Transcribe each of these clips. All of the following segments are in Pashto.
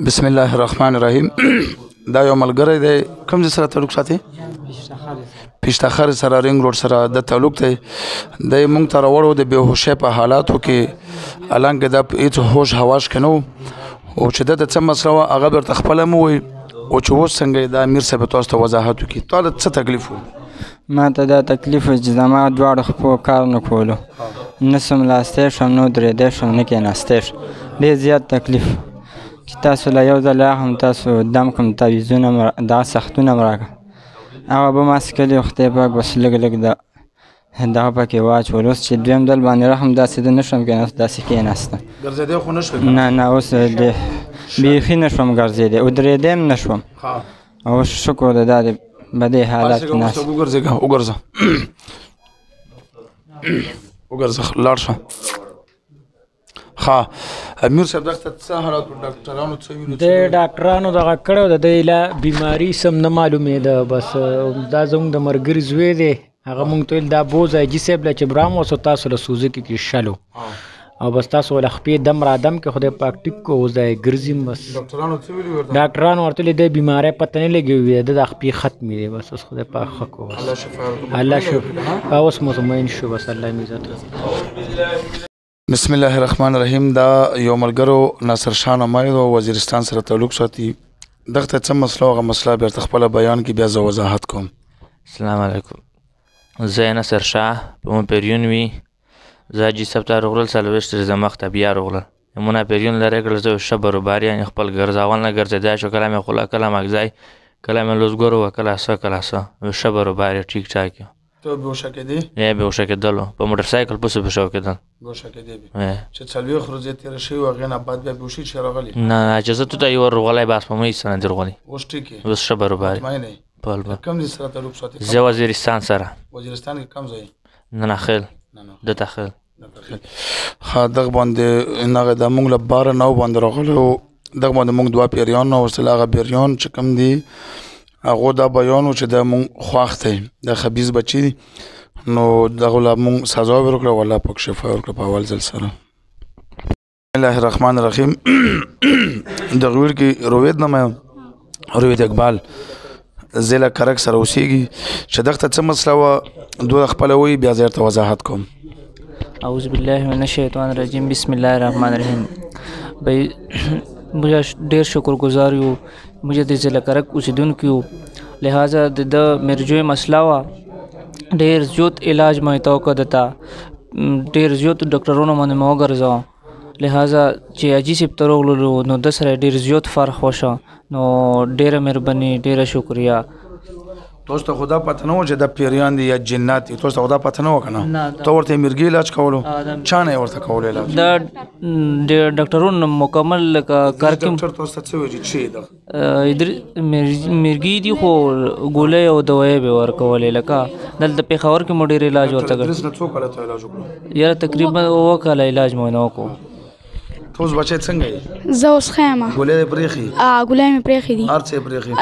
بسم الله الرحمن الرحیم. دا یو ملګری دی کوم ځای سره تعلق ساتي؟ پیشتخر سره رنګ روډ سره د تعلق دی. دی مونږ ته راوړو د بېهوشۍ په حالاتو کې، حالانکه دا هېڅ هوش هواش کې نه و، او چې ده ته څه مسله وه هغه به ورته خپله مو وایي، او چې اوس څنګه یې دا امیر صاحب تاسو ته وضاحت وکړي. تا له څه تکلیف و؟ ما ته دا تکلیف و چې زما دواړو خپو کار نه کولو، نه سملاستی شم، نه درېدی شم، نه کېناستی شم. ډېر زیات تکلیف چې تاسو له یو ځل راغلم، تاسو دم کوم تعویضونه دغه سختونه م راکړه، هغه به ما څکلي و. خدای پاک بس لږ لږ دغه پکې واچول. اوس چې دویم ځل باندې راغلم داسې زه نه شم کېناست، داسې کېناستم. ګرځېدی خو نه شوې؟ نه اوس بیخي نه شوم ګرځېدی، او درېدی هم نه شوم. او شکر د دا د بدې حالات کې ناست. وګرځېږه، وګرځه وګرځه، لاړ شه. ښه امیر صاحب دغه ته څه حالات و؟ ډاکټرانو څه ویلو؟ د ډاکټرانو دغه کړی و، د ده لا بیماري سم نه معلومېده. بس دا زموږ د ملګري زوی دی، هغه مونږ ته ویل دا بوځه حاجي صاحب له چې برام وسو تاسو له سوزکي کې شلو، او بس تاسو له خپې دم را دم کې خدای پاک ټیک کو، اوس دا یې ګرځي. بس ډاکټرانو څه ویلي ورته؟ ډاکټرانو ورته ویلي دی بیماری پته نه لګي وي، د خپې ختمې دی. بس اوس خدای پاک ښه کو، بس الله شفا، اوس مطمئن شو، بس الله مې عزت. بسم الله الرحمن الرحیم. دا یو ملګرو ناصر شاه نماید او وزیرستان سره تعلق ساتي. دغه ته څه مسله هغه مسله بیرته خپله بیان کې بیا زه وضاحت کوم. السلام علیکم. زه نصر شاه په مو پیریون وي، زه حاجي صاحب ته راغلل 40 ورځې مخته بیا راغلل. مونه پیریون لرې کړل، زه ښه بروبار یعنې خپل ګرځاول نه ګرځېدی شو، کله مې خوله، کله مګځی، کله مې لوزګور وه، کله څه کله څه، ښه بروبار یې ټیک ټاک یم. ته بېهوشه کېدې؟ بېهوشه کېدلو، په موټرسایکل پسې بېهوشه کېدل. بېهوشه کېدې بې چې 40 ورځې تېره شوې وه، هغې نه بعد بیا بېهوشي چې راغلې؟ نه چې زه ته یو ورغلی بس په مې هېڅ نه دي رغلي. اوس ټیک یې؟ اوس ښه بروبار یم. مطمئن یې؟ کوم ځای سره تعلق ساتي؟ زه وزیرستان سره. وزیرستان کې کوم ځای؟ ننخیل، دته خیل. ښه دغه باندې هغه د مونږ له باره نو باندې راغلی و، دغه باندې مونږ 2 پیریان راوستل. هغه پیریان چې کوم دي هغو دا بیان و چې دا مونږ خواښ دی، دا خبیث بچي دي، نو دغه له مونږ سزا ورکړه، او الله پاک شفا ورکړه په اول ځل سره. بسم الله الرحمن الرحیم. دغه ویل کې روید نامه روید اقبال ضلع کرک سره اوسېږي، چې دغه ته څه مسله وه دوی خپله وایي، بیا زه ورته وضاحت کوم. اعوذ بالله من الشیطان الرجیم، بسم الله الرحمن الرحیم. بھائی مجھے ډېر شکرګزار یو، مجھے د ضلع کرک اوسېدونکي یو، لہٰذا د میرے جو مسله وه ډېر زیات علاج مې ته وکړه، دته ډېر زیات ډاکټرونو باندې مې وګرځوه، لہٰذا چې حاجي صاحب ته راغللو نو ده سره ډېر زیات فرق وشه، نو ډېره مهرباني، ډېره شکریه. تاسو ته خو دا پته نه وه چې دا پیریان دي یا جنات دي؟ تاسو ته خو دا پته نه وه که نه؟ ته ورته یې مرګي علاج کولو؟ چا نه یې ورته کولو علاج؟ دا ډاکټرونو مکمل لکه کارکیم ډاکټر تاسو ته څه وایي چې څه یې ده؟ مرګي دي، خو ګولۍ او دوایۍ به یې ورکولې. لکه دلته پېښور کې مو ډېر علاج ورته کړی. ادریس نه څو کاله ته علاج وکړو؟ یاره تقریبا 2 کاله علاج مو نه وکړو. ته اوس بچی څنګه یې؟ زه اوس ښه یم. ګولۍ دې پرېښي؟ ګولۍ مې پرېښي دي. هر څه یې پرېښي؟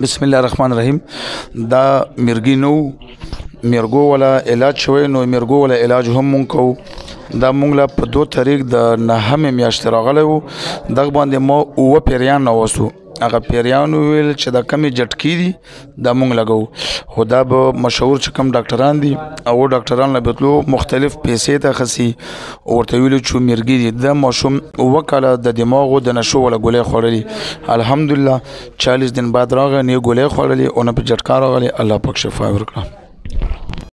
بسم الله الرحمن الرحیم. دا مرګي نه و، مرګو والا علاج شوی، نو مرګو والا علاج هم مونږ کوو. دا مونږ له په 2 تاریخ د 9مې میاشتې راغلی و. دغه باندې مو 9 پیریان راوستو. هغه پیریان وویل چې دا کمې جټکي دي دا مونږ لګو، خو دا به مشهور چې کوم ډاکټران دي هغو ډاکټران له بتلو مختلف پیسې ته خسي، ورته ویلو چې مرګي دي. دا ماشوم 9 کاله د دماغو د نشو والا ګولۍ خوړلي، الحمدلله 40 دن بعد راغی، نه یې ګولۍ خوړلې او نه په جټکا راغلی، الله پاک شفا ورکړه.